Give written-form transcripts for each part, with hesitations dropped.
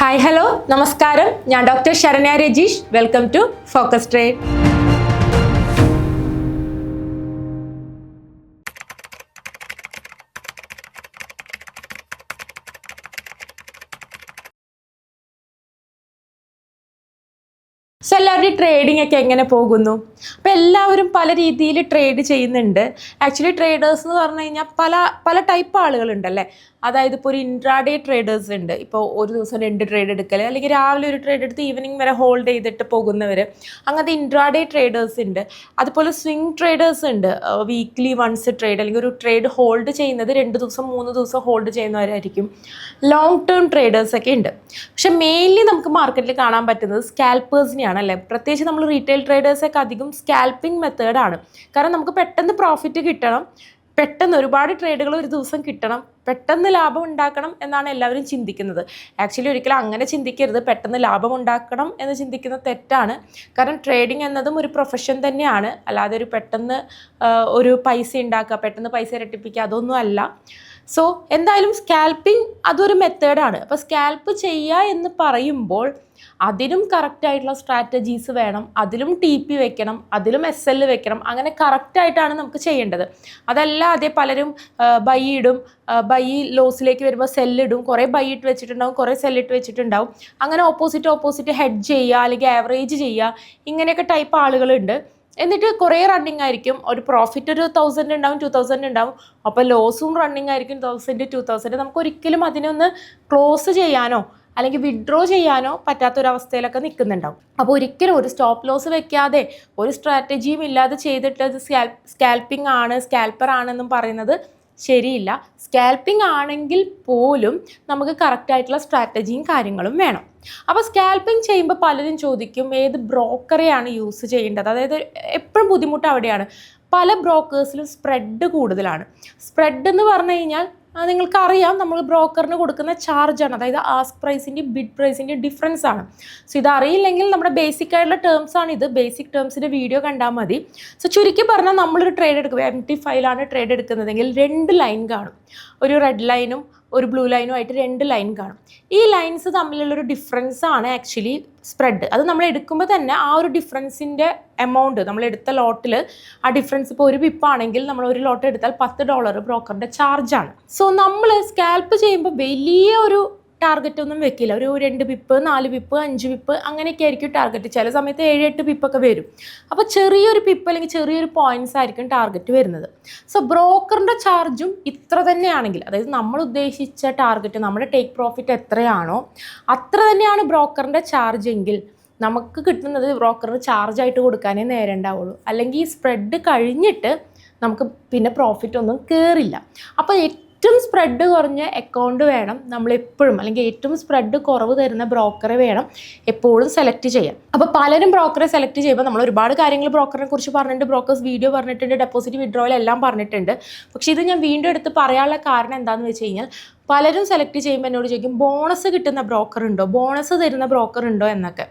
Hi hello നമസ്കാരം, ഞാൻ doctor Saranya Rajeesh. Welcome to focus trade. So എല്ലാവരുടെയും ട്രേഡിംഗ് ഒക്കെ എങ്ങനെ പോകുന്നു? അപ്പോൾ എല്ലാവരും പല രീതിയിൽ ട്രേഡ് ചെയ്യുന്നുണ്ട്. ആക്ച്വലി ട്രേഡേഴ്സ് എന്ന് പറഞ്ഞു കഴിഞ്ഞാൽ പല ടൈപ്പ് ആളുകളുണ്ടല്ലേ. അതായത് ഇപ്പോൾ ഒരു ഇൻട്രാഡേ ട്രേഡേഴ്സ് ഉണ്ട്. ഇപ്പോൾ ഒരു ദിവസം 2 ട്രേഡ് എടുക്കൽ, അല്ലെങ്കിൽ രാവിലെ ഒരു ട്രേഡ് എടുത്ത് ഈവനിങ് വരെ ഹോൾഡ് ചെയ്തിട്ട് പോകുന്നവർ, അങ്ങനത്തെ ഇൻട്രാഡേ ട്രേഡേഴ്സ് ഉണ്ട്. അതുപോലെ സ്വിംഗ് ട്രേഡേഴ്സ് ഉണ്ട്. വീക്ക്ലി വൺസ് ട്രേഡ്, അല്ലെങ്കിൽ ഒരു ട്രേഡ് ഹോൾഡ് ചെയ്യുന്നത് 2 ദിവസം 3 ദിവസം ഹോൾഡ് ചെയ്യുന്നവരായിരിക്കും. ലോങ് ടേം ട്രേഡേഴ്സ് ഒക്കെ ഉണ്ട്. പക്ഷെ മെയിൻലി നമുക്ക് മാർക്കറ്റിൽ കാണാൻ പറ്റുന്നത് സ്കാൽപ്പേഴ്സിനെയാണ് അല്ലേ. പ്രത്യേകിച്ച് നമ്മൾ റീറ്റെയിൽ ട്രേഡേഴ്സൊക്കെ അധികം സ്കാൽപ്പിംഗ് മെത്തേഡാണ്. കാരണം നമുക്ക് പെട്ടെന്ന് പ്രോഫിറ്റ് കിട്ടണം, പെട്ടെന്ന് ഒരുപാട് ട്രേഡുകൾ ഒരു ദിവസം കിട്ടണം, പെട്ടെന്ന് ലാഭം ഉണ്ടാക്കണം എന്നാണ് എല്ലാവരും ചിന്തിക്കുന്നത്. ആക്ച്വലി ഒരിക്കലും അങ്ങനെ ചിന്തിക്കരുത്. പെട്ടെന്ന് ലാഭം ഉണ്ടാക്കണം എന്ന് ചിന്തിക്കുന്നത് തെറ്റാണ്. കാരണം ട്രേഡിംഗ് എന്നതും ഒരു പ്രൊഫഷൻ തന്നെയാണ്. അല്ലാതെ ഒരു പെട്ടെന്ന് ഒരു പൈസ ഉണ്ടാക്കുക, പെട്ടെന്ന് പൈസ ഇരട്ടിപ്പിക്കുക, അതൊന്നും അല്ല. സോ എന്തായാലും സ്കാൽപ്പിംഗ് അതൊരു മെത്തേഡാണ്. അപ്പോൾ സ്കാൽപ്പ് ചെയ്യുക എന്ന് പറയുമ്പോൾ അതിലും കറക്റ്റായിട്ടുള്ള സ്ട്രാറ്റജീസ് വേണം, അതിലും TP വെക്കണം, അതിലും SL വെക്കണം. അങ്ങനെ കറക്റ്റായിട്ടാണ് നമുക്ക് ചെയ്യേണ്ടത്. അതല്ലാതെ പലരും ബൈ ഇടും, ബൈ ലോസിലേക്ക് വരുമ്പോൾ സെല്ലിടും, കുറേ ബൈ ഇട്ട് വെച്ചിട്ടുണ്ടാവും, കുറേ സെല്ലിട്ട് വെച്ചിട്ടുണ്ടാവും. അങ്ങനെ ഓപ്പോസിറ്റ് ഹെഡ്ജ് ചെയ്യുക, അല്ലെങ്കിൽ ആവറേജ് ചെയ്യുക, ഇങ്ങനെയൊക്കെ ടൈപ്പ് ആളുകളുണ്ട്. എന്നിട്ട് കുറേ റണ്ണിങ് ആയിരിക്കും. ഒരു പ്രോഫിറ്റ് ഒരു 1000 ഉണ്ടാവും, 2000 ഉണ്ടാവും. അപ്പോൾ ലോസും റണ്ണിങ് ആയിരിക്കും 1000, 2000. നമുക്ക് ഒരിക്കലും അതിനൊന്ന് ക്ലോസ് ചെയ്യാനോ അല്ലെങ്കിൽ വിഡ്രോ ചെയ്യാനോ പറ്റാത്തൊരവസ്ഥയിലൊക്കെ നിൽക്കുന്നുണ്ടാവും. അപ്പോൾ ഒരിക്കലും ഒരു സ്റ്റോപ്പ് ലോസ് വെക്കാതെ ഒരു സ്ട്രാറ്റജിയും ഇല്ലാതെ ചെയ്തിട്ട് അത് സ്കാൽപ്പിംഗ് ആണ്, സ്കാൽപ്പർ ആണെന്നും പറയുന്നത് ശരിയില്ല. സ്കാൽപ്പിംഗ് ആണെങ്കിൽ പോലും നമുക്ക് കറക്റ്റായിട്ടുള്ള സ്ട്രാറ്റജിയും കാര്യങ്ങളും വേണം. അപ്പോൾ സ്കാൽപ്പിംഗ് ചെയ്യുമ്പോൾ പലരും ചോദിക്കും ഏത് ബ്രോക്കറെയാണ് യൂസ് ചെയ്യേണ്ടത്. അതായത് എപ്പോഴും ബുദ്ധിമുട്ട് അവിടെയാണ്. പല ബ്രോക്കേഴ്സിലും സ്പ്രെഡ് കൂടുതലാണ്. സ്പ്രെഡ് എന്ന് പറഞ്ഞു കഴിഞ്ഞാൽ നിങ്ങൾക്കറിയാം, നമ്മൾ ബ്രോക്കറിന് കൊടുക്കുന്ന ചാർജാണ്. അതായത് ആസ്ക് പ്രൈസിൻ്റെയും ബിഡ് പ്രൈസിൻ്റെയും ഡിഫറൻസ് ആണ്. സോ ഇതറിയില്ലെങ്കിൽ നമ്മുടെ ബേസിക് ആയിട്ടുള്ള ടേംസ് ആണ് ഇത്. ബേസിക് ടേംസിൻ്റെ വീഡിയോ കണ്ടാൽ മതി. സോ ചുരുക്കി പറഞ്ഞാൽ നമ്മളൊരു ട്രേഡ് എടുക്കുക, MT5 ട്രേഡ് എടുക്കുന്നതെങ്കിൽ 2 ലൈൻ കാണും. ഒരു റെഡ് ലൈനും ഒരു ബ്ലൂ ലൈനും ആയിട്ട് 2 ലൈൻ കാണും. ഈ ലൈൻസ് തമ്മിലുള്ളൊരു ഡിഫറൻസ് ആണ് ആക്ച്വലി സ്പ്രെഡ്. അത് നമ്മൾ എടുക്കുമ്പോൾ തന്നെ ആ ഒരു ഡിഫറൻസിൻ്റെ എമൗണ്ട്, നമ്മൾ എടുത്ത ലോട്ടിൽ ആ ഡിഫറൻസ്, ഇപ്പോൾ ഒരു പിപ്പാണെങ്കിൽ നമ്മൾ ഒരു ലോട്ട് എടുത്താൽ $10 ബ്രോക്കറിൻ്റെ ചാർജാണ്. സോ നമ്മൾ സ്കാൽപ്പ് ചെയ്യുമ്പോൾ വലിയ ഒരു ടാർഗറ്റ് ഒന്നും വെക്കില്ല. ഒരു 2 പിപ്പ്, 4 പിപ്പ്, 5 പിപ്പ് അങ്ങനെയൊക്കെ ആയിരിക്കും ടാർഗറ്റ്. ചില സമയത്ത് 7-8 പിപ്പൊക്കെ വരും. അപ്പോൾ ചെറിയൊരു പിപ്പ് അല്ലെങ്കിൽ ചെറിയൊരു പോയിന്റ്സ് ആയിരിക്കും ടാർഗറ്റ് വരുന്നത്. സോ ബ്രോക്കറിൻ്റെ ചാർജും ഇത്ര തന്നെയാണെങ്കിൽ, അതായത് നമ്മൾ ഉദ്ദേശിച്ച ടാർഗറ്റ്, നമ്മുടെ ടേക്ക് പ്രോഫിറ്റ് എത്രയാണോ അത്ര തന്നെയാണ് ബ്രോക്കറിൻ്റെ ചാർജ് എങ്കിൽ നമുക്ക് കിട്ടുന്നത് ബ്രോക്കറിന് ചാർജായിട്ട് കൊടുക്കാനേ നേരം ഉണ്ടാവുള്ളൂ. അല്ലെങ്കിൽ ഈ സ്പ്രെഡ് കഴിഞ്ഞിട്ട് നമുക്ക് പിന്നെ പ്രോഫിറ്റ് ഒന്നും കയറില്ല. അപ്പോൾ ഏറ്റവും സ്പ്രെഡ് കുറഞ്ഞ അക്കൗണ്ട് വേണം നമ്മളെപ്പോഴും, അല്ലെങ്കിൽ ഏറ്റവും സ്പ്രെഡ് കുറവ് തരുന്ന ബ്രോക്കറെ വേണം എപ്പോഴും സെലക്ട് ചെയ്യാൻ. അപ്പോൾ പലരും ബ്രോക്കറെ സെലക്ട് ചെയ്യുമ്പോൾ നമ്മൾ ഒരുപാട് കാര്യങ്ങൾ ബ്രോക്കറിനെ കുറിച്ച് പറഞ്ഞിട്ടുണ്ട്, ബ്രോക്കേഴ്സ് വീഡിയോ പറഞ്ഞിട്ടുണ്ട്, ഡെപ്പോസിറ്റ് വിഡ്രോവൽ എല്ലാം പറഞ്ഞിട്ടുണ്ട്. പക്ഷേ ഇത് ഞാൻ വീണ്ടും എടുത്ത് പറയാനുള്ള കാരണം എന്താണെന്ന് വെച്ച് കഴിഞ്ഞാൽ, പലരും സെലക്ട് ചെയ്യുമ്പോൾ എന്നോട് ചോദിക്കും ബോണസ് കിട്ടുന്ന ബ്രോക്കർ ഉണ്ടോ, ബോണസ് തരുന്ന ബ്രോക്കർ ഉണ്ടോ എന്നൊക്കെ.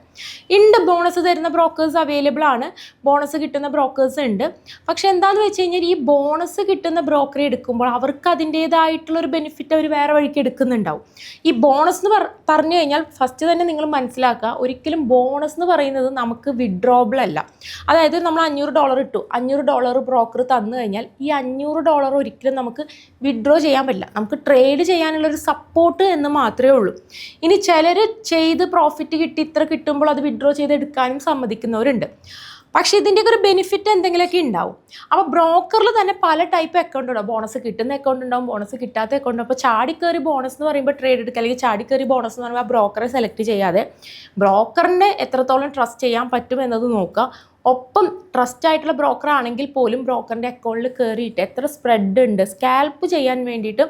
ഉണ്ട്, ബോണസ് തരുന്ന ബ്രോക്കേഴ്സ് അവൈലബിൾ ആണ്, ബോണസ് കിട്ടുന്ന ബ്രോക്കേഴ്സ് ഉണ്ട്. പക്ഷെ എന്താണെന്ന് വെച്ച് കഴിഞ്ഞാൽ ഈ ബോണസ് കിട്ടുന്ന ബ്രോക്കറെ എടുക്കുമ്പോൾ അവർക്ക് അതിൻ്റേതായിട്ടുള്ളൊരു ബെനിഫിറ്റ് അവർ വേറെ വഴിക്ക് എടുക്കുന്നുണ്ടാവും. ഈ ബോണസ് എന്ന് പറഞ്ഞു കഴിഞ്ഞാൽ ഫസ്റ്റ് തന്നെ നിങ്ങൾ മനസ്സിലാക്കുക, ഒരിക്കലും ബോണസ് എന്ന് പറയുന്നത് നമുക്ക് വിഡ്രോബിൾ അല്ല. അതായത് നമ്മൾ $500 ഇട്ടു, $500 ബ്രോക്കർ തന്നു കഴിഞ്ഞാൽ ഈ $500 ഒരിക്കലും നമുക്ക് വിഡ്രോ ചെയ്യാൻ പറ്റില്ല. നമുക്ക് ട്രേഡ് ചെയ്യാനുള്ളൊരു സപ്പോർട്ട് എന്ന് മാത്രമേ ഉള്ളൂ. ഇനി ചിലർ ചെയ്ത് പ്രോഫിറ്റ് കിട്ടി ഇത്ര കിട്ടുമ്പോൾ അത് വിഡ്രോ ചെയ്ത് എടുക്കാനും സമ്മതിക്കുന്നവരുണ്ട്. പക്ഷേ ഇതിൻ്റെയൊക്കെ ഒരു ബെനിഫിറ്റ് എന്തെങ്കിലുമൊക്കെ ഉണ്ടാവും. അപ്പോൾ ബ്രോക്കറിൽ തന്നെ പല ടൈപ്പ് അക്കൗണ്ട് ഉണ്ടാവും. ബോണസ് കിട്ടുന്ന അക്കൗണ്ട് ഉണ്ടാവും, ബോണസ് കിട്ടാത്ത അക്കൗണ്ട്. അപ്പോൾ ചാടിക്കയറി ബോണസ് എന്ന് പറയുമ്പോൾ ട്രേഡ് എടുക്കുക, അല്ലെങ്കിൽ ചാടിക്കയറി ബോണസ് എന്ന് പറയുമ്പോൾ ആ ബ്രോക്കറെ സെലക്ട് ചെയ്യാതെ ബ്രോക്കറിനെ എത്രത്തോളം ട്രസ്റ്റ് ചെയ്യാൻ പറ്റും എന്നത് നോക്കുക. ഒപ്പം ട്രസ്റ്റ് ആയിട്ടുള്ള ബ്രോക്കർ ആണെങ്കിൽ പോലും ബ്രോക്കറിൻ്റെ അക്കൗണ്ടിൽ കയറിയിട്ട് എത്ര സ്പ്രെഡ് ഉണ്ട്, സ്കാൽപ്പ് ചെയ്യാൻ വേണ്ടിയിട്ട്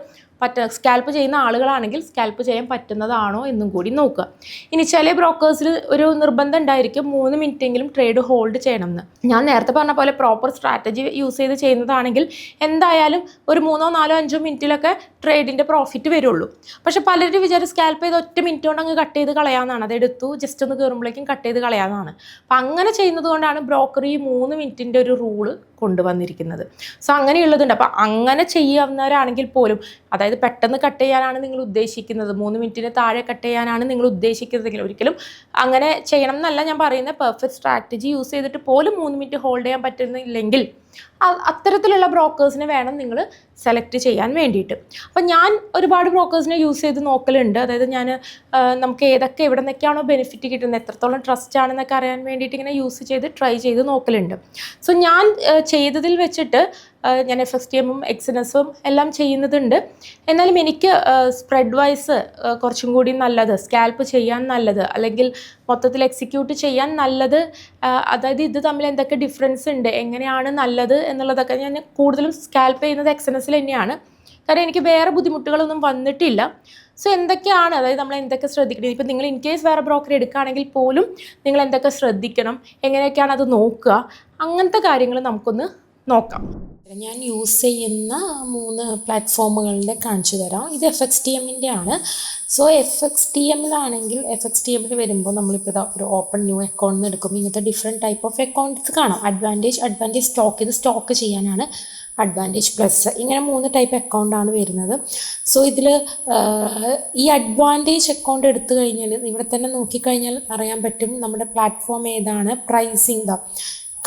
സ്കാൽപ്പ് ചെയ്യുന്ന ആളുകളാണെങ്കിൽ സ്കാൽപ്പ് ചെയ്യാൻ പറ്റുന്നതാണോ എന്നും കൂടി നോക്കുക. ഇനി ചില ബ്രോക്കേഴ്സിൽ ഒരു നിർബന്ധം ഉണ്ടായിരിക്കും 3 മിനിറ്റെങ്കിലും ട്രേഡ് ഹോൾഡ് ചെയ്യണം എന്ന്. ഞാൻ നേരത്തെ പറഞ്ഞ പോലെ പ്രോപ്പർ സ്ട്രാറ്റജി യൂസ് ചെയ്ത് ചെയ്യുന്നതാണെങ്കിൽ എന്തായാലും ഒരു 3, 4, 5 മിനിറ്റിലൊക്കെ ട്രേഡിൻ്റെ പ്രോഫിറ്റ് വരുള്ളൂ. പക്ഷെ പലരും വിചാരിച്ച് സ്കാൽപ്പ് ചെയ്ത് 1 മിനിറ്റ് കൊണ്ട് അങ്ങ് കട്ട് ചെയ്ത് കളയാമെന്നാണ്. അതെടുത്തു ജസ്റ്റ് ഒന്ന് കയറുമ്പോഴേക്കും കട്ട് ചെയ്ത് കളയാമെന്നാണ്. അപ്പം അങ്ങനെ ചെയ്യുന്നത് കൊണ്ടാണ് ബ്രോക്കർ ഈ 3 മിനിറ്റിൻ്റെ ഒരു റൂള് കൊണ്ടുവന്നിരിക്കുന്നത്. സോ അങ്ങനെയുള്ളതുണ്ട്. അപ്പോൾ അങ്ങനെ ചെയ്യാവുന്നവരാണെങ്കിൽ പോലും, അതായത് പെട്ടെന്ന് കട്ട് ചെയ്യാനാണ് നിങ്ങൾ ഉദ്ദേശിക്കുന്നത്, 3 മിനിറ്റിന് താഴെ കട്ട് ചെയ്യാനാണ് നിങ്ങൾ ഉദ്ദേശിക്കുന്നതെങ്കിൽ ഒരിക്കലും അങ്ങനെ ചെയ്യണം എന്നല്ല ഞാൻ പറയുന്നത്. പെർഫെക്റ്റ് സ്ട്രാറ്റജി യൂസ് ചെയ്തിട്ട് പോലും 3 മിനിറ്റ് ഹോൾഡ് ചെയ്യാൻ പറ്റുന്നില്ലെങ്കിൽ അത്തരത്തിലുള്ള ബ്രോക്കേഴ്സിനെ വേണം നിങ്ങൾ സെലക്ട് ചെയ്യാൻ വേണ്ടിയിട്ട്. അപ്പം ഞാൻ ഒരുപാട് ബ്രോക്കേഴ്സിനെ യൂസ് ചെയ്ത് നോക്കലുണ്ട്. അതായത് ഞാൻ നമുക്ക് ഏതൊക്കെ എവിടെ നിന്നൊക്കെയാണോ ബെനിഫിറ്റ് കിട്ടുന്നത്, എത്രത്തോളം ട്രസ്റ്റ് ആണെന്നൊക്കെ അറിയാൻ വേണ്ടിയിട്ട് ഇങ്ങനെ യൂസ് ചെയ്ത് ട്രൈ ചെയ്ത് നോക്കലുണ്ട്. സോ ഞാൻ ചെയ്തതിൽ വെച്ചിട്ട് ഞാൻ FXTM-ഉം എക്സിനസും എല്ലാം ചെയ്യുന്നതുണ്ട്. എന്നാലും എനിക്ക് സ്പ്രെഡ് വൈസ് കുറച്ചും കൂടി നല്ലത്, സ്കാൽപ്പ് ചെയ്യാൻ നല്ലത്, അല്ലെങ്കിൽ മൊത്തത്തിൽ എക്സിക്യൂട്ട് ചെയ്യാൻ നല്ലത്, അതായത് ഇത് തമ്മിൽ എന്തൊക്കെ ഡിഫറൻസ് ഉണ്ട്, എങ്ങനെയാണ് നല്ലത് എന്നുള്ളതൊക്കെ ഞാൻ കൂടുതലും സ്കാൽപ്പ് ചെയ്യുന്നത് എക്സിനസിൽ തന്നെയാണ്. കാരണം എനിക്ക് വേറെ ബുദ്ധിമുട്ടുകളൊന്നും വന്നിട്ടില്ല. സോ എന്തൊക്കെയാണ്, അതായത് നമ്മൾ എന്തൊക്കെ ശ്രദ്ധിക്കണം, ഇപ്പം നിങ്ങൾ ഇൻ കേസ് വേറെ ബ്രോക്കർ എടുക്കുകയാണെങ്കിൽ പോലും നിങ്ങൾ എന്തൊക്കെ ശ്രദ്ധിക്കണം, എങ്ങനെയൊക്കെയാണ് അത് നോക്കുക, അങ്ങനത്തെ കാര്യങ്ങൾ നമുക്കൊന്ന് നോക്കാം. ഞാൻ യൂസ് ചെയ്യുന്ന 3 പ്ലാറ്റ്ഫോമുകളുടെ കാണിച്ചു തരാം. ഇത് FXTM-ൻ്റെ ആണ്. സോ FXTM-ലാണെങ്കിൽ FXTM-ൽ വരുമ്പോൾ നമ്മളിപ്പോൾ ഒരു ഓപ്പൺ ന്യൂ അക്കൗണ്ട് എടുക്കുമ്പോൾ ഇങ്ങനത്തെ ഡിഫറെൻറ്റ് ടൈപ്പ് ഓഫ് അക്കൗണ്ട്സ് കാണാം. അഡ്വാൻറ്റേജ് സ്റ്റോക്ക്, ഇത് സ്റ്റോക്ക് ചെയ്യാനാണ്. അഡ്വാൻറ്റേജ് പ്ലസ്, ഇങ്ങനെ 3 ടൈപ്പ് അക്കൗണ്ടാണ് വരുന്നത്. സോ ഇതിൽ ഈ അഡ്വാൻറ്റേജ് അക്കൗണ്ട് എടുത്തു കഴിഞ്ഞാൽ ഇവിടെ തന്നെ നോക്കിക്കഴിഞ്ഞാൽ അറിയാൻ പറ്റും നമ്മുടെ പ്ലാറ്റ്ഫോം ഏതാണ്, pricing,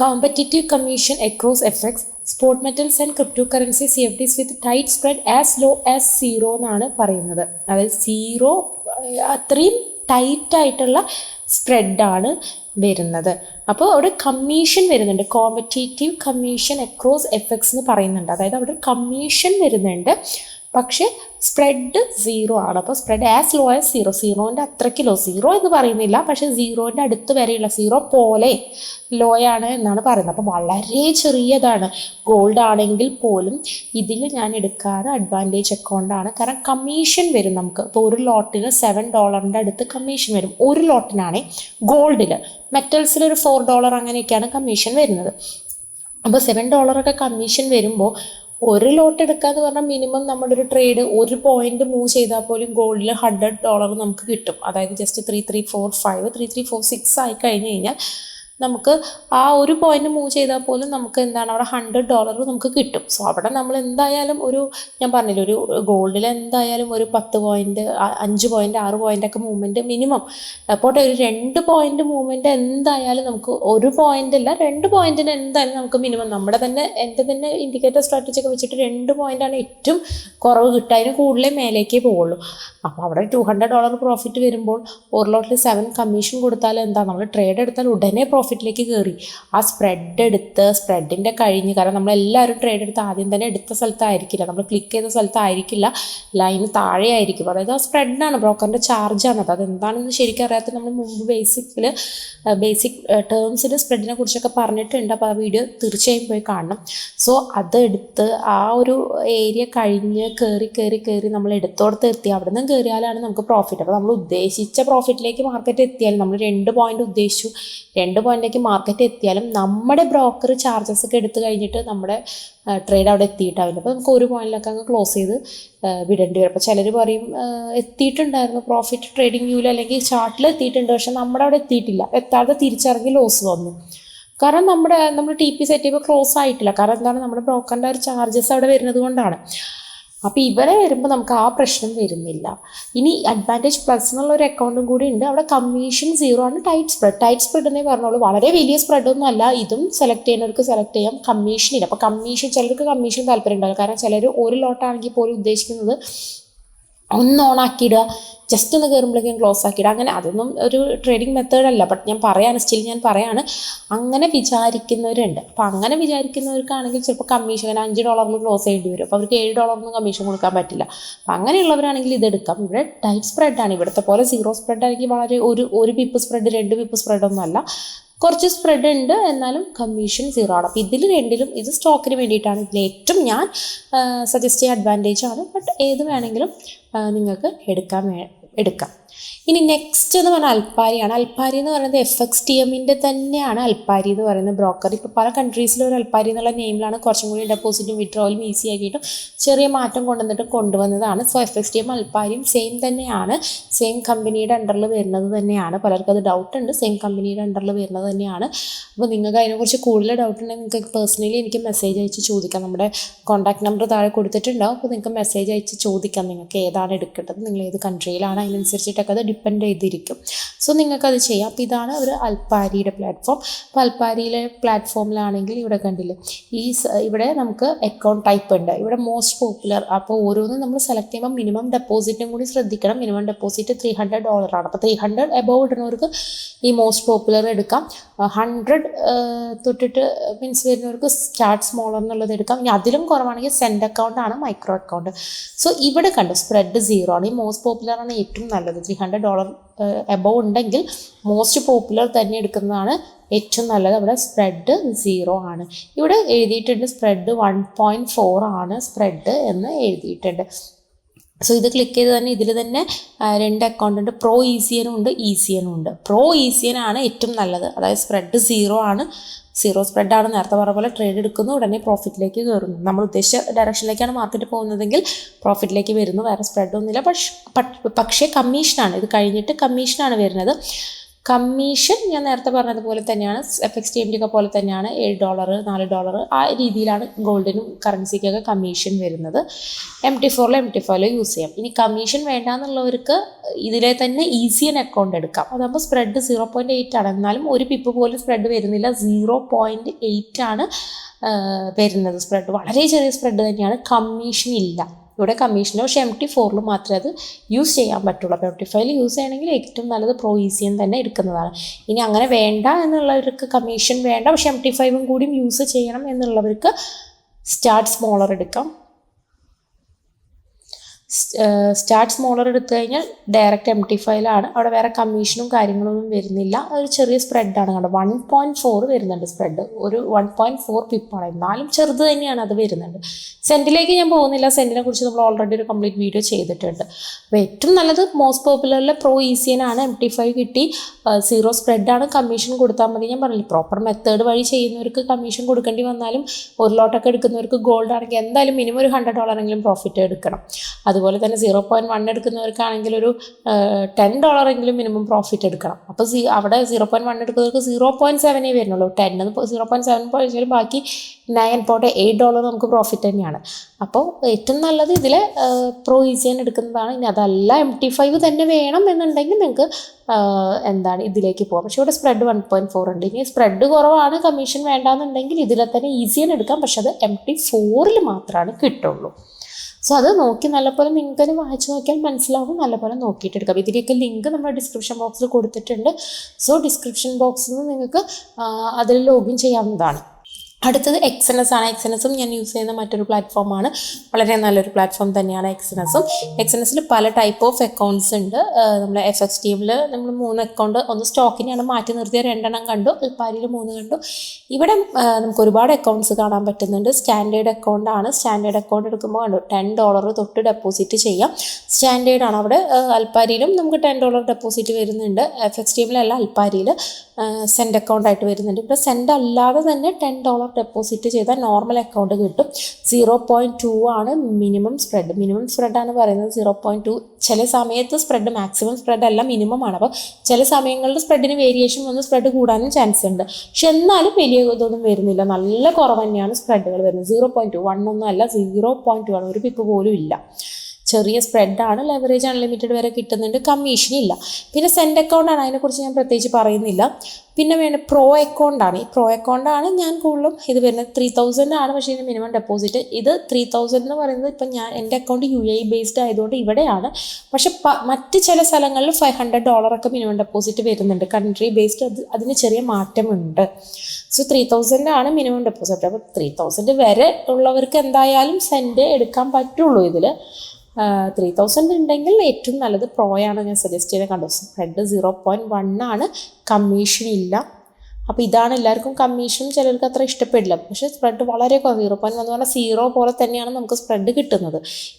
competitive commission across FX, spot metals and cryptocurrency CFDs with tight spread as low as 0 എന്നാണ് പറയുന്നത്. അതായത് 0 അത്രയും ടൈറ്റ് ആയിട്ടുള്ള സ്പ്രെഡാണ് വരുന്നത്. അപ്പോൾ അവിടെ കമ്മീഷൻ വരുന്നുണ്ട്, കോമ്പറ്റേറ്റീവ് കമ്മീഷൻ അക്രോസ് FX എന്ന് പറയുന്നുണ്ട്. അതായത് അവിടെ കമ്മീഷൻ വരുന്നുണ്ട്, പക്ഷേ സ്പ്രെഡ് 0 ആണ്. അപ്പോൾ സ്പ്രെഡ് ആസ് ലോ ആസ് 0, 0ൻ്റെ അത്രയ്ക്ക് ലോ, 0 എന്ന് പറയുന്നില്ല, പക്ഷേ 0ൻ്റെ അടുത്ത് വരെയുള്ള, 0 പോലെ ലോയാണ് എന്നാണ് പറയുന്നത്. അപ്പോൾ വളരെ ചെറിയതാണ്. ഗോൾഡ് ആണെങ്കിൽ പോലും ഇതിൽ ഞാൻ എടുക്കാറ് അഡ്വാൻറ്റേജ് അക്കൗണ്ടാണ്. കാരണം കമ്മീഷൻ വരും നമുക്ക്. ഇപ്പോൾ ഒരു ലോട്ടിന് $7 അടുത്ത് കമ്മീഷൻ വരും, ഒരു ലോട്ടിനാണേ. ഗോൾഡിൽ, മെറ്റൽസിൽ ഒരു $4 അങ്ങനെയൊക്കെയാണ് കമ്മീഷൻ വരുന്നത്. അപ്പോൾ $7 കമ്മീഷൻ വരുമ്പോൾ ഒരു ലോട്ട് എടുക്കാന്ന് പറഞ്ഞാൽ മിനിമം നമ്മുടെ ഒരു ട്രേഡ് 1 പോയിന്റ് മൂവ് ചെയ്താൽ പോലും ഗോൾഡിൽ $100 നമുക്ക് കിട്ടും. അതായത് ജസ്റ്റ് 3345 3346 ആയി കഴിഞ്ഞ് കഴിഞ്ഞാൽ നമുക്ക് ആ 1 പോയിന്റ് മൂവ് ചെയ്താൽ പോലും നമുക്ക് എന്താണ് അവിടെ $100 നമുക്ക് കിട്ടും. സോ അവിടെ നമ്മൾ എന്തായാലും ഞാൻ പറഞ്ഞില്ല, ഒരു ഗോൾഡിൽ എന്തായാലും ഒരു 10 പോയിന്റ് 5 പോയിന്റ് 6 പോയിൻ്റൊക്കെ മൂവ്മെൻറ്റ് മിനിമം. അപ്പോൾ ഒരു 2 പോയിന്റ് മൂവ്മെൻറ്റ് എന്തായാലും നമുക്ക്, 1 പോയിന്റ് അല്ല 2 പോയിന്റിന് എന്തായാലും നമുക്ക് മിനിമം, എൻ്റെ തന്നെ ഇൻഡിക്കേറ്റർ സ്ട്രാറ്റജി ഒക്കെ വെച്ചിട്ട് 2 പോയിൻ്റാണ് ഏറ്റവും കുറവ് കിട്ടുക. അതിന് കൂടുതലേ മേലേക്കേ പോവുള്ളൂ. അപ്പോൾ അവിടെ $200 പ്രോഫിറ്റ് വരുമ്പോൾ ഒരു ലോട്ടിൽ 7 കമ്മീഷൻ കൊടുത്താൽ എന്താ, നമ്മൾ ട്രേഡ് എടുത്താൽ ഉടനെ പ്രോഫിറ്റിലേക്ക് കയറി. ആ സ്പ്രെഡ് എടുത്ത്, സ്പ്രെഡിൻ്റെ കഴിഞ്ഞ്, കാരണം നമ്മളെല്ലാവരും ട്രേഡ് എടുത്ത് ആദ്യം തന്നെ എടുത്ത സ്ഥലത്തായിരിക്കില്ല, നമ്മൾ ക്ലിക്ക് ചെയ്ത സ്ഥലത്തായിരിക്കില്ല, ലൈന് താഴെ ആയിരിക്കും. അതായത് ആ സ്പ്രെഡാണ്, ബ്രോക്കറിൻ്റെ ചാർജാണ്. അതെന്താണെന്ന് ശരിക്കും അറിയാത്ത നമ്മൾ മുമ്പ് ബേസിക് ടേംസിൽ സ്പ്രെഡിനെ കുറിച്ചൊക്കെ പറഞ്ഞിട്ടുണ്ട്. അപ്പോൾ ആ വീഡിയോ തീർച്ചയായും പോയി കാണണം. സോ അതെടുത്ത് ആ ഒരു ഏരിയ കഴിഞ്ഞ് കയറി നമ്മൾ എടുത്തോടത്ത് എത്തി, അവിടെ നിന്ന് കയറിയാലാണ് നമുക്ക് പ്രോഫിറ്റ്. അപ്പോൾ നമ്മൾ ഉദ്ദേശിച്ച പ്രോഫിറ്റിലേക്ക് മാർക്കറ്റ് എത്തിയാലും, നമ്മൾ 2 പോയിന്റ് ഉദ്ദേശിച്ചു, 2 പോയിന്റിലേക്ക് മാർക്കറ്റ് എത്തിയാലും നമ്മുടെ ബ്രോക്കർ ചാർജസ് ഒക്കെ എടുത്തു കഴിഞ്ഞിട്ട് നമ്മുടെ ട്രേഡ് അവിടെ എത്തിയിട്ടാവില്ല. അപ്പോൾ നമുക്ക് 1 പോയിന്റിലൊക്കെ അങ്ങ് ക്ലോസ് ചെയ്ത് വിടേണ്ടി വരും. അപ്പോൾ ചിലർ പറയും എത്തിയിട്ടുണ്ടായിരുന്നു പ്രോഫിറ്റ് ട്രേഡിംഗ് വ്യൂവിൽ അല്ലെങ്കിൽ ചാർട്ടിൽ എത്തിയിട്ടുണ്ട്, പക്ഷെ നമ്മുടെ അവിടെ എത്തിയിട്ടില്ല. എത്താതെ തിരിച്ചിറങ്ങി ലോസ് വന്നു. കാരണം നമ്മൾ TP സെറ്റ് ചെയ്യുമ്പോൾ ക്ലോസ് ആയിട്ടില്ല. കാരണം എന്താണ്, നമ്മുടെ ബ്രോക്കറിൻ്റെ ഒരു ചാർജസ് അവിടെ വരുന്നത് കൊണ്ടാണ്. അപ്പോൾ ഇവരെ വരുമ്പോൾ നമുക്ക് ആ പ്രശ്നം വരുന്നില്ല. ഇനി അഡ്വാൻറ്റേജ് പ്ലസ് എന്നുള്ള ഒരു അക്കൗണ്ടും കൂടി ഉണ്ട്. അവിടെ കമ്മീഷൻ 0 ആണ്. ടൈറ്റ് സ്പ്രെഡ് എന്നേ പറഞ്ഞോളൂ, വളരെ വലിയ സ്പ്രെഡൊന്നും അല്ല. ഇതും സെലക്ട് ചെയ്യുന്നവർക്ക് സെലക്ട് ചെയ്യാം. കമ്മീഷനില്ല. അപ്പോൾ ചിലർക്ക് കമ്മീഷൻ താല്പര്യം ഉണ്ടാവില്ല. കാരണം ചിലർ ഒരു ലോട്ടാണെങ്കിൽ പോലും ഉദ്ദേശിക്കുന്നത് ഒന്ന് ഓണാക്കിയിടുക, ജസ്റ്റ് ഒന്ന് കയറുമ്പോഴേക്കും ക്ലോസ് ആക്കിയിടുക, അങ്ങനെ. അതൊന്നും ഒരു ട്രേഡിംഗ് മെത്തേഡല്ല. ബട്ട് ഞാൻ പറയാണ് അങ്ങനെ വിചാരിക്കുന്നവരുണ്ട്. അപ്പോൾ അങ്ങനെ വിചാരിക്കുന്നവർക്കാണെങ്കിൽ ചിലപ്പോൾ കമ്മീഷൻ $5 ക്ലോസ് ചെയ്യേണ്ടി വരും. അപ്പോൾ അവർക്ക് $7 കമ്മീഷൻ കൊടുക്കാൻ പറ്റില്ല. അപ്പോൾ അങ്ങനെയുള്ളവരാണെങ്കിൽ ഇതെടുക്കാം. ഇവിടെ ടൈറ്റ് സ്പ്രെഡാണ്. ഇവിടുത്തെ പോലെ 0 സ്പ്രെഡ് ആണെങ്കിൽ വളരെ ഒരു പിപ്പ് സ്പ്രെഡ് 2 പിപ്പ് സ്പ്രെഡൊന്നും അല്ല, കുറച്ച് സ്പ്രെഡ് ഉണ്ട്, എന്നാലും കമ്മീഷൻ 0 ആണ്. അപ്പോൾ ഇതിൽ രണ്ടിലും, ഇത് സ്റ്റോക്കിന് വേണ്ടിയിട്ടാണ്. ഇതിൽ ഏറ്റവും ഞാൻ സജസ്റ്റ് ചെയ്യുക അഡ്വാൻറ്റേജ് ആണ്. ബട്ട് ഏത് വേണമെങ്കിലും നിങ്ങൾക്ക് എടുക്കാം. ഇനി നെക്സ്റ്റ് എന്ന് പറഞ്ഞാൽ അൽപ്പാരിയാണ്. അൽപ്പാരി എന്ന് പറയുന്നത് FXTMൻ്റെ തന്നെയാണ് അൽപ്പാരി എന്ന് പറയുന്ന ബ്രോക്കർ. ഇപ്പോൾ പല കൺട്രീസിലും ഒരു അൽപ്പാരി എന്നുള്ള നെയിമിലാണ് കുറച്ചും കൂടി ഡെപ്പോസിറ്റും വിഡ്രോവലും ഈസി ആക്കിയിട്ടും ചെറിയ മാറ്റം കൊണ്ടുവന്നതാണ്. സോ FXTM അൽപ്പാരിയും സെയിം തന്നെയാണ്, സെയിം കമ്പനിയുടെ അണ്ടറിൽ വരുന്നത് തന്നെയാണ്. പലർക്കും അത് ഡൗട്ട് ഉണ്ട്, സെയിം കമ്പനിയുടെ അണ്ടറിൽ വരുന്നത് തന്നെയാണ്. അപ്പോൾ നിങ്ങൾക്ക് അതിനെക്കുറിച്ച് കൂടുതൽ ഡൗട്ട് ഉണ്ടെങ്കിൽ നിങ്ങൾക്ക് പേഴ്സണലി എനിക്ക് മെസ്സേജ് അയച്ച് ചോദിക്കാം. നമ്മുടെ കോൺടാക്ട് നമ്പർ താഴെ കൊടുത്തിട്ടുണ്ടാവും. അപ്പോൾ നിങ്ങൾക്ക് മെസ്സേജ് അയച്ച് ചോദിക്കാം നിങ്ങൾക്ക് ഏതാണ് എടുക്കേണ്ടത്, നിങ്ങൾ ഏത് കൺട്രിയിലാണ്, അതിനനുസരിച്ചിട്ടൊക്കെ അത് ഡിപ്പെൻഡ് ചെയ്തിരിക്കും. സോ നിങ്ങൾക്കത് ചെയ്യാം. അപ്പോൾ ഇതാണ് ഒരു അൽപ്പാരിയുടെ പ്ലാറ്റ്ഫോം. അപ്പോൾ അൽപ്പാരിയിലെ പ്ലാറ്റ്ഫോമിലാണെങ്കിൽ ഇവിടെ കണ്ടില്ലേ, ഇവിടെ നമുക്ക് അക്കൗണ്ട് ടൈപ്പ് ഉണ്ട്. ഇവിടെ മോസ്റ്റ് പോപ്പുലർ. അപ്പോൾ ഓരോന്നും നമ്മൾ സെലക്ട് ചെയ്യുമ്പോൾ മിനിമം ഡെപ്പോസിറ്റും കൂടി ശ്രദ്ധിക്കണം. മിനിമം ഡെപ്പോസിറ്റ് $300 ആണ്. അപ്പോൾ 300 എബോവ് ഇടുന്നവർക്ക് ഈ മോസ്റ്റ് പോപ്പുലർ എടുക്കാം. 100 തൊട്ടിട്ട് മീൻസ് വരുന്നവർക്ക് സ്റ്റാർട്ട് സ്മോളർ എന്നുള്ളത് എടുക്കാം. ഇനി അതിലും കുറവാണെങ്കിൽ സെൻഡ് അക്കൗണ്ട് ആണ്, മൈക്രോ അക്കൗണ്ട്. സോ ഇവിടെ കണ്ടു സ്പ്രെഡ് 0 ആണ്. ഈ മോസ്റ്റ് പോപ്പുലർ ആണ് ഏറ്റവും നല്ലത്. $300 എബോവ് ഉണ്ടെങ്കിൽ മോസ്റ്റ് പോപ്പുലർ തന്നെ എടുക്കുന്നതാണ് ഏറ്റവും നല്ലത്. അവിടെ സ്പ്രെഡ് 0 ആണ്. ഇവിടെ എഴുതിയിട്ടുണ്ട് സ്പ്രെഡ് 1.4 ആണ് സ്പ്രെഡ് എന്ന് എഴുതിയിട്ടുണ്ട്. സോ ഇത് ക്ലിക്ക് ചെയ്ത് തന്നെ ഇതിൽ തന്നെ 2 അക്കൗണ്ട് ഉണ്ട്. പ്രോ ഈസിയനും ഉണ്ട്, ഈസിയനും ഉണ്ട്. പ്രോ ഈസിയനാണ് ഏറ്റവും നല്ലത്. അതായത് സ്പ്രെഡ് 0 ആണ്, 0 സ്പ്രെഡാണ്. നേരത്തെ പറഞ്ഞ പോലെ ട്രേഡ് എടുക്കുന്നു, ഉടനെ പ്രോഫിറ്റിലേക്ക് കയറുന്നു. നമ്മൾ ഉദ്ദേശിച്ച ഡയറക്ഷനിലേക്കാണ് മാർക്കറ്റ് പോകുന്നതെങ്കിൽ പ്രോഫിറ്റിലേക്ക് വരുന്നു, വേറെ സ്പ്രെഡൊന്നുമില്ല. പക്ഷേ കമ്മീഷനാണ്, ഇത് കഴിഞ്ഞിട്ട് കമ്മീഷനാണ് വരുന്നത്. കമ്മീഷൻ ഞാൻ നേരത്തെ പറഞ്ഞതുപോലെ തന്നെയാണ്, FXTMൻ്റെ ഒക്കെ പോലെ തന്നെയാണ്. $7 $4 ആ രീതിയിലാണ് ഗോൾഡിനും കറൻസിക്കൊക്കെ കമ്മീഷൻ വരുന്നത്. MT4 യൂസ് ചെയ്യാം. ഇനി കമ്മീഷൻ വേണ്ടാന്നുള്ളവർക്ക് ഇതിലെ തന്നെ ഈസിയൻ അക്കൗണ്ട് എടുക്കാം. അതാകുമ്പോൾ സ്പ്രെഡ് 0.8 ആണ്. എന്നാലും ഒരു പിപ്പ് പോലും സ്പ്രെഡ് വരുന്നില്ല, 0.8 ആണ് വരുന്നത്. സ്പ്രെഡ് വളരെ ചെറിയ സ്പ്രെഡ് തന്നെയാണ്, കമ്മീഷൻ ഇല്ല ഇവിടെ കമ്മീഷന്. പക്ഷേ MT4 മാത്രമേ അത് യൂസ് ചെയ്യാൻ പറ്റുള്ളൂ. അപ്പോൾ MT5 യൂസ് ചെയ്യണമെങ്കിൽ ഏറ്റവും നല്ലത് പ്രോ ഈസിയൻ തന്നെ എടുക്കുന്നതാണ്. ഇനി അങ്ങനെ വേണ്ട എന്നുള്ളവർക്ക്, കമ്മീഷൻ വേണ്ട പക്ഷേ MT5 കൂടി യൂസ് ചെയ്യണം എന്നുള്ളവർക്ക് സ്റ്റാർട്ട് സ്മോളർ എടുക്കാം. സ്റ്റാർട്ട് സ്മോളർ എടുത്തു കഴിഞ്ഞാൽ ഡയറക്റ്റ് MT5 അവിടെ വേറെ കമ്മീഷനും കാര്യങ്ങളൊന്നും വരുന്നില്ല. ഒരു ചെറിയ സ്പ്രെഡാണ് കണ്ടോ, 1.4 വരുന്നുണ്ട് സ്പ്രെഡ്. ഒരു 1.4 പിപ്പാണ്, എന്നാലും ചെറുത് തന്നെയാണ് അത് വരുന്നുണ്ട്. സെൻറ്റിലേക്ക് ഞാൻ പോകുന്നില്ല, സെൻറ്റിനെ കുറിച്ച് നമ്മൾ ഓൾറെഡി ഒരു കംപ്ലീറ്റ് വീഡിയോ ചെയ്തിട്ടുണ്ട്. അപ്പോൾ ഏറ്റവും നല്ലത് മോസ്റ്റ് പോപ്പുലറിലെ പ്രോ ഈസിയനാണ്. MT5 കിട്ടി, 0 സ്പ്രെഡാണ്, കമ്മീഷൻ കൊടുത്താൽ മതി. ഞാൻ പറഞ്ഞില്ല, പ്രോപ്പർ മെത്തേഡ് വഴി ചെയ്യുന്നവർക്ക് കമ്മീഷൻ കൊടുക്കേണ്ടി വന്നാലും ഒരു ലോട്ടൊക്കെ എടുക്കുന്നവർക്ക് ഗോൾഡ് ആണെങ്കിൽ എന്തായാലും മിനിമം ഒരു $100 പ്രോഫിറ്റ് എടുക്കണം. അതുപോലെ തന്നെ 0.1 എടുക്കുന്നവർക്കാണെങ്കിൽ ഒരു $10 എങ്കിലും മിനിമം പ്രോഫിറ്റ് എടുക്കണം. അപ്പോൾ അവിടെ 0.1 എടുക്കുന്നവർക്ക് 0.7 വരുന്നുള്ളൂ. 10 0.7 ബാക്കി $9.8 നമുക്ക് പ്രോഫിറ്റ് തന്നെയാണ്. അപ്പോൾ ഏറ്റവും നല്ലത് ഇതിൽ പ്രോ ഈസിയൻ എടുക്കുന്നതാണ്. ഇനി അതല്ല MT5 തന്നെ വേണം എന്നുണ്ടെങ്കിൽ നിങ്ങൾക്ക് ഇതിലേക്ക് പോകാം. പക്ഷേ ഇവിടെ സ്പ്രെഡ് 1.4 ഉണ്ട്. ഇനി സ്പ്രെഡ് കുറവാണ്, കമ്മീഷൻ വേണ്ടാന്നുണ്ടെങ്കിൽ ഇതിലെ തന്നെ ഈസിയൻ എടുക്കാം. പക്ഷെ അത് MT4 മാത്രമാണ് കിട്ടുള്ളൂ. സോ അത് നോക്കി നല്ലപോലെ നിങ്ങൾക്ക് വായിച്ച് നോക്കിയാൽ മനസ്സിലാവും. നല്ലപോലെ നോക്കിയിട്ട് എടുക്കാം. ഇതിൻ്റെയൊക്കെ ലിങ്ക് നമ്മുടെ ഡിസ്ക്രിപ്ഷൻ ബോക്സിൽ കൊടുത്തിട്ടുണ്ട്. സോ ഡിസ്ക്രിപ്ഷൻ ബോക്സിൽ നിന്ന് നിങ്ങൾക്ക് അതിൽ ലോഗിൻ ചെയ്യാവുന്നതാണ്. അടുത്തത് XNS ആണ്. XNSും ഞാൻ യൂസ് ചെയ്യുന്ന മറ്റൊരു പ്ലാറ്റ്ഫോമാണ്. വളരെ നല്ലൊരു പ്ലാറ്റ്ഫോം തന്നെയാണ് XNSും. XNSൽ പല ടൈപ്പ് ഓഫ് അക്കൗണ്ട്സ് ഉണ്ട്. നമ്മുടെ FXTMൽ നമ്മൾ 3 അക്കൗണ്ട്, ഒന്ന് സ്റ്റോക്കിനെയാണ് മാറ്റി നിർത്തിയ 2 കണ്ടു, അൽപ്പാരിയിൽ 3 കണ്ടു. ഇവിടെ നമുക്ക് ഒരുപാട് അക്കൗണ്ട്സ് കാണാൻ പറ്റുന്നുണ്ട്. സ്റ്റാൻഡേർഡ് അക്കൗണ്ടാണ്. സ്റ്റാൻഡേർഡ് അക്കൗണ്ട് എടുക്കുമ്പോൾ കണ്ടു $10 തൊട്ട് ഡെപ്പോസിറ്റ് ചെയ്യാം. സ്റ്റാൻഡേർഡ് ആണ്. അവിടെ അൽപ്പാരിയിലും നമുക്ക് $10 ഡെപ്പോസിറ്റ് വരുന്നുണ്ട്. FXTMലല്ല, അൽപ്പാരിയിൽ സെൻഡ് അക്കൗണ്ടായിട്ട് വരുന്നുണ്ട്. ഇപ്പോൾ സെൻഡ് അല്ലാതെ തന്നെ $10 ഡെപ്പോസിറ്റ് ചെയ്താൽ നോർമൽ അക്കൗണ്ട് കിട്ടും. 0.2 ആണ് മിനിമം സ്പ്രെഡ്. മിനിമം സ്പ്രെഡാണ് പറയുന്നത് 0.2. ചില സമയത്ത് സ്പ്രെഡ് മാക്സിമം സ്പ്രെഡ് അല്ല, മിനിമം ആണ്. അപ്പോൾ ചില സമയങ്ങളിൽ സ്പ്രെഡിന് വേരിയേഷൻ വന്ന് സ്പ്രെഡ് കൂടാനും ചാൻസ് ഉണ്ട്. പക്ഷെ എന്നാലും വലിയ ഇതൊന്നും വരുന്നില്ല, നല്ല കുറവ് തന്നെയാണ് സ്പ്രെഡുകൾ വരുന്നത്. 0.2 1 ഒന്നും അല്ല, 0.2 ആണ്. ഒരു പിപ്പ് പോലും ഇല്ല. ചെറിയ സ്പ്രെഡാണ്. ലെവറേജ് അൺലിമിറ്റഡ് വരെ കിട്ടുന്നുണ്ട്, കമ്മീഷൻ ഇല്ല. പിന്നെ സെൻഡ് അക്കൗണ്ടാണ്, അതിനെക്കുറിച്ച് ഞാൻ പ്രത്യേകിച്ച് പറയുന്നില്ല. പിന്നെ വേണം പ്രോ അക്കൗണ്ടാണ്. ഈ പ്രോ അക്കൗണ്ടാണ് ഞാൻ കൂടുതലും ഇത് വരുന്നത്. 3000 ആണ് പക്ഷേ ഇതിന് മിനിമം ഡെപ്പോസിറ്റ്. ഇത് 3000 എന്ന് പറയുന്നത് ഇപ്പം എൻ്റെ അക്കൗണ്ട് UAE ബേസ്ഡ് ആയതുകൊണ്ട് ഇവിടെയാണ്. പക്ഷെ മറ്റ് ചില സ്ഥലങ്ങളിൽ $500 ഒക്കെ മിനിമം ഡെപ്പോസിറ്റ് വരുന്നുണ്ട്. കൺട്രി ബേസ്ഡ് അതിന് ചെറിയ മാറ്റമുണ്ട്. സോ 3000 ആണ് മിനിമം ഡെപ്പോസിറ്റ്. അപ്പോൾ 3000 വരെ ഉള്ളവർക്ക് എന്തായാലും സെൻഡ് എടുക്കാൻ പറ്റുള്ളൂ. ഇതിൽ 3000 ഉണ്ടെങ്കിൽ ഏറ്റവും നല്ലത് പ്രോയാണ് ഞാൻ സജസ്റ്റ് ചെയ്ത്. കണ്ടു സ്പ്രെഡ് 0.1 ആണ്, കമ്മീഷൻ ഇല്ല. അപ്പോൾ ഇതാണ് എല്ലാവർക്കും കമ്മീഷനും ചിലർക്ക് അത്ര ഇഷ്ടപ്പെടില്ല. പക്ഷേ സ്പ്രെഡ് വളരെ കുറവ് 0.1 എന്ന് പറഞ്ഞാൽ 0 പോലെ തന്നെയാണ് നമുക്ക് സ്പ്രെഡ് കിട്ടുന്നത്.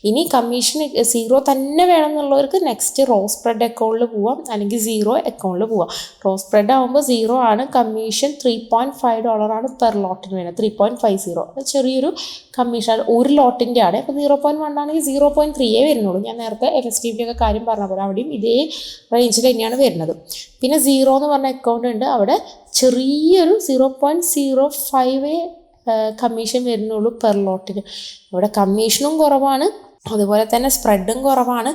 ഇനി കമ്മീഷൻ 0 തന്നെ വേണം എന്നുള്ളവർക്ക് നെക്സ്റ്റ് റോ സ്പ്രെഡ് അക്കൗണ്ടിൽ പോവാം, അല്ലെങ്കിൽ 0 അക്കൗണ്ടിൽ പോവാം. റോ സ്പ്രെഡ് ആകുമ്പോൾ 0 ആണ്, കമ്മീഷൻ $3.5 പെർ ലോട്ടിന് വേണം. 3.50 അത് ചെറിയൊരു കമ്മീഷൻ ഒരു ലോട്ടിൻ്റെ ആണ്. അപ്പോൾ 0.1 ആണെങ്കിൽ 0.3 വരുന്നുള്ളൂ. ഞാൻ നേരത്തെ FSTP ഒക്കെ കാര്യം പറഞ്ഞ പോലെ അവിടെയും ഇതേ റേഞ്ചിൽ തന്നെയാണ് വരുന്നത്. പിന്നെ 0 എന്ന് പറഞ്ഞ അക്കൗണ്ട് ഉണ്ട്, അവിടെ ചെറിയൊരു 0.05 കമ്മീഷൻ വരുന്നുള്ളൂ പെർ ലോട്ടിന്. ഇവിടെ കമ്മീഷനും കുറവാണ്, അതുപോലെ തന്നെ സ്പ്രെഡും കുറവാണ്,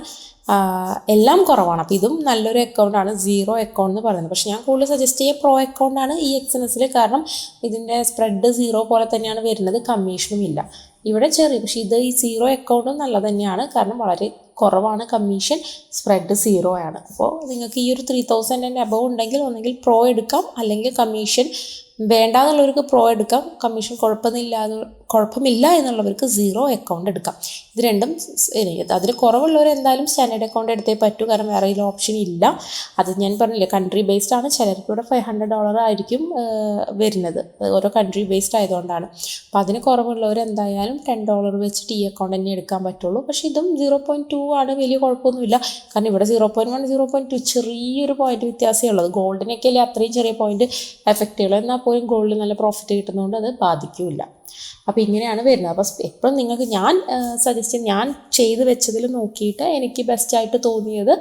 എല്ലാം കുറവാണ്. അപ്പോൾ ഇതും നല്ലൊരു അക്കൗണ്ടാണ് 0 അക്കൗണ്ട് എന്ന് പറയുന്നത്. പക്ഷേ ഞാൻ കൂടുതൽ സജസ്റ്റ് ചെയ്യുക പ്രോ അക്കൗണ്ടാണ് ഈ എക്സ്എൻഎസിൽ. കാരണം ഇതിൻ്റെ സ്പ്രെഡ് 0 പോലെ തന്നെയാണ് വരുന്നത്, കമ്മീഷനും ഇല്ല. ഇവിടെ ചെറിയ, പക്ഷേ ഇത് ഈ 0 അക്കൗണ്ടും നല്ല തന്നെയാണ്, കാരണം വളരെ കുറവാണ് കമ്മീഷൻ, സ്പ്രെഡ് 0 ആണ്. അപ്പോൾ നിങ്ങൾക്ക് ഈ ഒരു 3000 അബവ് ഉണ്ടെങ്കിൽ ഒന്നെങ്കിൽ പ്രോ എടുക്കാം, അല്ലെങ്കിൽ കമ്മീഷൻ വേണ്ടാന്നുള്ളവർക്ക് പ്രോ എടുക്കാം, കമ്മീഷൻ കുഴപ്പമില്ല എന്നുള്ളവർക്ക് 0 അക്കൗണ്ട് എടുക്കാം. ഇത് രണ്ടും അതിന് കുറവുള്ളവർ എന്തായാലും സ്റ്റാൻഡേർഡ് അക്കൗണ്ട് എടുത്തേ പറ്റൂ, കാരണം വേറെ ഇതിൽ ഓപ്ഷൻ ഇല്ല. അത് ഞാൻ പറഞ്ഞില്ലേ, കൺട്രി ബേസ്ഡ് ആണ്. ചിലർക്ക് ഇവിടെ $500 ആയിരിക്കും വരുന്നത്, ഓരോ കൺട്രി ബേസ്ഡ് ആയതുകൊണ്ടാണ്. അപ്പോൾ അതിന് കുറവുള്ളവർ എന്തായാലും $10 വെച്ചിട്ട് ഈ അക്കൗണ്ട് തന്നെ എടുക്കാൻ പറ്റുള്ളൂ. പക്ഷേ ഇതും 0.2 ആണ്, വലിയ കുഴപ്പമൊന്നുമില്ല. കാരണം ഇവിടെ 0.1 0.2 ചെറിയൊരു പോയിന്റ് വ്യത്യാസമേ ഉള്ളത്. ഗോൾഡിനൊക്കെ അല്ലേ അത്രയും ചെറിയ പോയിന്റ് എഫക്റ്റ് ഉള്ളൂ, എന്നാൽ പോലും ഗോൾഡിൽ നല്ല പ്രോഫിറ്റ് കിട്ടുന്നതുകൊണ്ട് അത് ബാധിക്കില്ല. അപ്പോൾ ഇങ്ങനെയാണ് വരുന്നത്. അപ്പോൾ എപ്പോഴും നിങ്ങൾക്ക് ഞാൻ സജസ്റ്റ് ഞാൻ ചെയ്ത് വെച്ചതിൽ നോക്കിയിട്ട് എനിക്ക് ബെസ്റ്റായിട്ട് തോന്നിയത്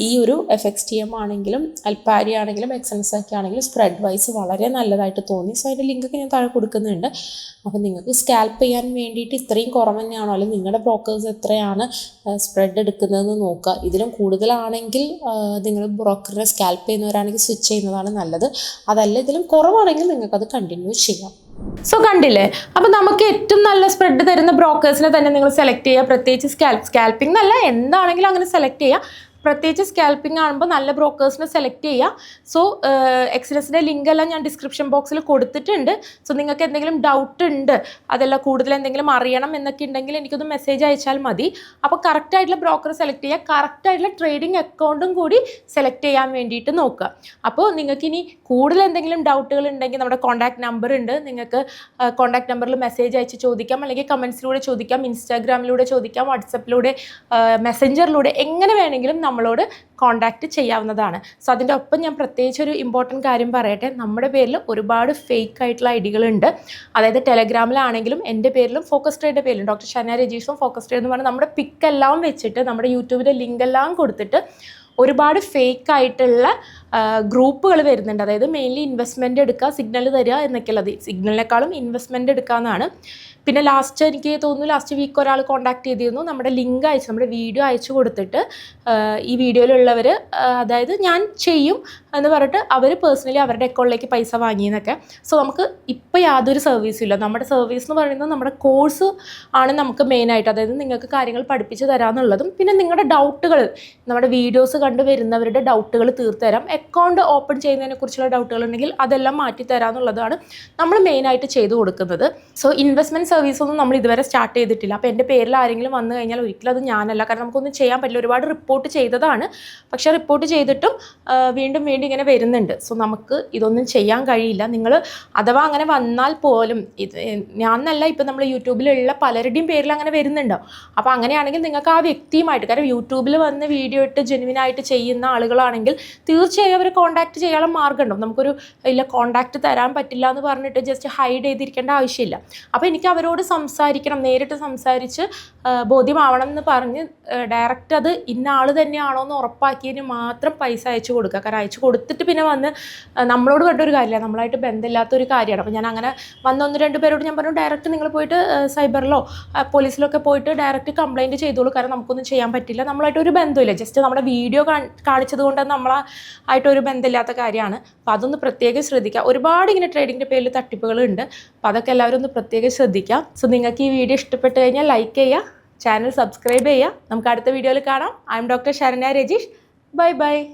ഈ ഒരു FXTM ആണെങ്കിലും അൽപാരി ആണെങ്കിലും XNSഒക്കെ ആണെങ്കിലും സ്പ്രെഡ് വൈസ് വളരെ നല്ലതായിട്ട് തോന്നി. സോ അതിൻ്റെ ലിങ്കൊക്കെ ഞാൻ താഴെ കൊടുക്കുന്നുണ്ട്. അപ്പോൾ നിങ്ങൾക്ക് സ്കാൽപ്പ് ചെയ്യാൻ വേണ്ടിയിട്ട് ഇത്രയും കുറവ് തന്നെയാണോ, അല്ലെങ്കിൽ നിങ്ങളുടെ ബ്രോക്കേഴ്സ് എത്രയാണ് സ്പ്രെഡ് എടുക്കുന്നതെന്ന് നോക്കുക. ഇതിലും കൂടുതലാണെങ്കിൽ നിങ്ങൾ ബ്രോക്കറിനെ സ്കാൽപ്പ് ചെയ്യുന്നവരാണെങ്കിൽ സ്വിച്ച് ചെയ്യുന്നതാണ് നല്ലത്. അതല്ല ഇതിലും കുറവാണെങ്കിൽ നിങ്ങൾക്കത് കണ്ടിന്യൂ ചെയ്യാം. സോ കണ്ടില്ലേ, അപ്പോൾ നമുക്ക് ഏറ്റവും നല്ല സ്പ്രെഡ് തരുന്ന ബ്രോക്കേഴ്സിനെ തന്നെ നിങ്ങൾ സെലക്ട് ചെയ്യുക. പ്രത്യേകിച്ച് സ്കാൽപ്പിംഗ് എന്നല്ല, എന്താണെങ്കിലും അങ്ങനെ സെലക്ട് ചെയ്യുക. പ്രത്യേകിച്ച് സ്കാൽപ്പിംഗ് ആകുമ്പോൾ നല്ല ബ്രോക്കേഴ്സിനെ സെലക്ട് ചെയ്യുക. സോ എക്സ്എൻഎസിൻ്റെ ലിങ്ക് എല്ലാം ഞാൻ ഡിസ്ക്രിപ്ഷൻ ബോക്സിൽ കൊടുത്തിട്ടുണ്ട്. സോ നിങ്ങൾക്ക് എന്തെങ്കിലും ഡൗട്ട് ഉണ്ട്, അതെല്ലാം കൂടുതൽ എന്തെങ്കിലും അറിയണം എന്നൊക്കെ ഉണ്ടെങ്കിൽ എനിക്കൊന്ന് മെസ്സേജ് അയച്ചാൽ മതി. അപ്പോൾ കറക്റ്റായിട്ടുള്ള ബ്രോക്കർ സെലക്ട് ചെയ്യുക, കറക്റ്റായിട്ടുള്ള ട്രേഡിംഗ് അക്കൗണ്ടും കൂടി സെലക്ട് ചെയ്യാൻ വേണ്ടിയിട്ട് നോക്കുക. അപ്പോൾ നിങ്ങൾക്ക് ഇനി കൂടുതൽ എന്തെങ്കിലും ഡൗട്ടുകൾ ഉണ്ടെങ്കിൽ നമ്മുടെ കോൺടാക്ട് നമ്പർ ഉണ്ട്, നിങ്ങൾക്ക് കോൺടാക്ട് നമ്പറിൽ മെസ്സേജ് അയച്ച് ചോദിക്കാം, അല്ലെങ്കിൽ കമൻസിലൂടെ ചോദിക്കാം, ഇൻസ്റ്റാഗ്രാമിലൂടെ ചോദിക്കാം, വാട്സപ്പിലൂടെ, മെസ്സഞ്ചറിലൂടെ, എങ്ങനെ വേണമെങ്കിലും നമ്മളോട് കോൺടാക്റ്റ് ചെയ്യാവുന്നതാണ്. സോ അതിൻ്റെ ഒപ്പം ഞാൻ പ്രത്യേകിച്ച് ഒരു ഇമ്പോർട്ടൻറ്റ് കാര്യം പറയട്ടെ, നമ്മുടെ പേരിൽ ഒരുപാട് ഫേക്ക് ആയിട്ടുള്ള ഐഡികളുണ്ട്. അതായത് ടെലഗ്രാമിലാണെങ്കിലും എൻ്റെ പേരിലും ഫോക്കസ് ട്രേഡിൻ്റെ പേരിലും ഡോക്ടർ ഷന രജീഷും ഫോക്കസ് ട്രേഡ് എന്ന് പറഞ്ഞാൽ നമ്മുടെ പിക്കെല്ലാം വെച്ചിട്ട് നമ്മുടെ യൂട്യൂബിൻ്റെ ലിങ്ക് എല്ലാം കൊടുത്തിട്ട് ഒരുപാട് ഫേക്ക് ആയിട്ടുള്ള ഗ്രൂപ്പുകൾ വരുന്നുണ്ട്. അതായത് മെയിൻലി ഇൻവെസ്റ്റ്മെൻറ്റ് എടുക്കുക, സിഗ്നൽ തരിക എന്നൊക്കെയുള്ളത്. സിഗ്നലിനേക്കാളും ഇൻവെസ്റ്റ്മെൻറ്റ് എടുക്കാമെന്നാണ്. പിന്നെ എനിക്ക് തോന്നുന്നു ലാസ്റ്റ് വീക്ക് ഒരാൾ കോൺടാക്ട് ചെയ്തിരുന്നു, നമ്മുടെ ലിങ്ക് അയച്ച്, നമ്മുടെ വീഡിയോ അയച്ചു കൊടുത്തിട്ട് ഈ വീഡിയോയിലുള്ളവർ, അതായത് ഞാൻ ചെയ്യും എന്ന് പറഞ്ഞിട്ട് അവർ പേഴ്സണലി അവരുടെ അക്കൗണ്ടിലേക്ക് പൈസ വാങ്ങിയെന്നൊക്കെ. സോ നമുക്ക് ഇപ്പോൾ യാതൊരു സർവീസും ഇല്ല. നമ്മുടെ സർവീസ് എന്ന് പറയുന്നത് നമ്മുടെ കോഴ്സ് ആണ് നമുക്ക് മെയിനായിട്ട്, അതായത് നിങ്ങൾക്ക് കാര്യങ്ങൾ പഠിപ്പിച്ച് തരാമെന്നുള്ളതും, പിന്നെ നിങ്ങളുടെ ഡൗട്ടുകൾ, നമ്മുടെ വീഡിയോസ് കണ്ട് വരുന്നവരുടെ ഡൗട്ടുകൾ തീർത്ത് തരാം. അക്കൗണ്ട് ഓപ്പൺ ചെയ്യുന്നതിനെക്കുറിച്ചുള്ള ഡൗട്ടുകൾ ഉണ്ടെങ്കിൽ അതെല്ലാം മാറ്റി തരാമെന്നുള്ളതാണ് നമ്മൾ മെയിനായിട്ട് ചെയ്തു കൊടുക്കുന്നത്. സോ ഇൻവെസ്റ്റ്മെൻറ്റ് സർവീസൊന്നും നമ്മൾ ഇതുവരെ സ്റ്റാർട്ട് ചെയ്തിട്ടില്ല. അപ്പോൾ എൻ്റെ പേരിൽ ആരെങ്കിലും വന്നു കഴിഞ്ഞാൽ ഒരിക്കലും അത് ഞാനല്ല, കാരണം നമുക്കൊന്നും ചെയ്യാൻ പറ്റില്ല. ഒരുപാട് റിപ്പോർട്ട് ചെയ്തതാണ്, പക്ഷേ റിപ്പോർട്ട് ചെയ്തിട്ടും വീണ്ടും ഇങ്ങനെ വരുന്നുണ്ട്. സോ നമുക്ക് ഇതൊന്നും ചെയ്യാൻ കഴിയില്ല. നിങ്ങൾ അഥവാ അങ്ങനെ വന്നാൽ പോലും ഞാനല്ല, ഇപ്പം നമ്മൾ യൂട്യൂബിലുള്ള പലരുടെയും പേരിൽ അങ്ങനെ വരുന്നുണ്ടോ. അപ്പോൾ അങ്ങനെയാണെങ്കിൽ നിങ്ങൾക്ക് ആ വ്യക്തിയുമായിട്ട്, കാരണം യൂട്യൂബിൽ വന്ന് വീഡിയോ ഇട്ട് ജെനുവിനായിട്ട് ചെയ്യുന്ന ആളുകളാണെങ്കിൽ തീർച്ചയായും അവർ കോൺടാക്ട് ചെയ്യാനുള്ള മാർഗ്ഗം ഉണ്ടാവും. നമുക്കൊരു ഇല്ല കോൺടാക്ട് തരാൻ പറ്റില്ല എന്ന് പറഞ്ഞിട്ട് ജസ്റ്റ് ഹൈഡ് ചെയ്തിരിക്കേണ്ട ആവശ്യമില്ല. അപ്പോൾ എനിക്ക് അവരോട് സംസാരിക്കണം, നേരിട്ട് സംസാരിച്ച് ബോധ്യമാവണം എന്ന് പറഞ്ഞ് ഡയറക്റ്റ് അത് ഇന്ന ആൾ തന്നെയാണോ എന്ന് ഉറപ്പാക്കിയതിന് മാത്രം പൈസ അയച്ചു കൊടുക്കുക. കാരണം അയച്ചു കൊടുത്തിട്ട് പിന്നെ വന്ന് നമ്മളോട് പറഞ്ഞൊരു കാര്യമില്ല, നമ്മളായിട്ട് ബന്ധമില്ലാത്തൊരു കാര്യമാണ്. അപ്പോൾ ഞാൻ അങ്ങനെ വന്ന് 1-2 പേരോട് ഞാൻ പറഞ്ഞു, ഡയറക്റ്റ് നിങ്ങൾ പോയിട്ട് സൈബറിലോ പോലീസിലൊക്കെ പോയിട്ട് ഡയറക്റ്റ് കംപ്ലയിൻറ്റ് ചെയ്തോളൂ, കാരണം നമുക്കൊന്നും ചെയ്യാൻ പറ്റില്ല, നമ്മളായിട്ടൊരു ബന്ധമില്ല, ജസ്റ്റ് നമ്മുടെ വീഡിയോ കാണിച്ചത് കൊണ്ട് നമ്മളായിട്ടൊരു ബന്ധമില്ലാത്ത കാര്യമാണ്. അപ്പോൾ അതൊന്ന് പ്രത്യേകം ശ്രദ്ധിക്കുക. ഒരുപാട് ഇങ്ങനെ ട്രേഡിങ്ങിൻ്റെ പേരിൽ തട്ടിപ്പുകളുണ്ട്. അപ്പോൾ അതൊക്കെ എല്ലാവരും ഒന്ന് പ്രത്യേകം ശ്രദ്ധിക്കുക. സോ നിങ്ങൾക്ക് ഈ വീഡിയോ ഇഷ്ടപ്പെട്ട് കഴിഞ്ഞാൽ ലൈക്ക് ചെയ്യുക, ചാനൽ സബ്സ്ക്രൈബ് ചെയ്യുക. നമുക്ക് അടുത്ത വീഡിയോയിൽ കാണാം. I M doctor Saranya Rajeesh. Bye bye.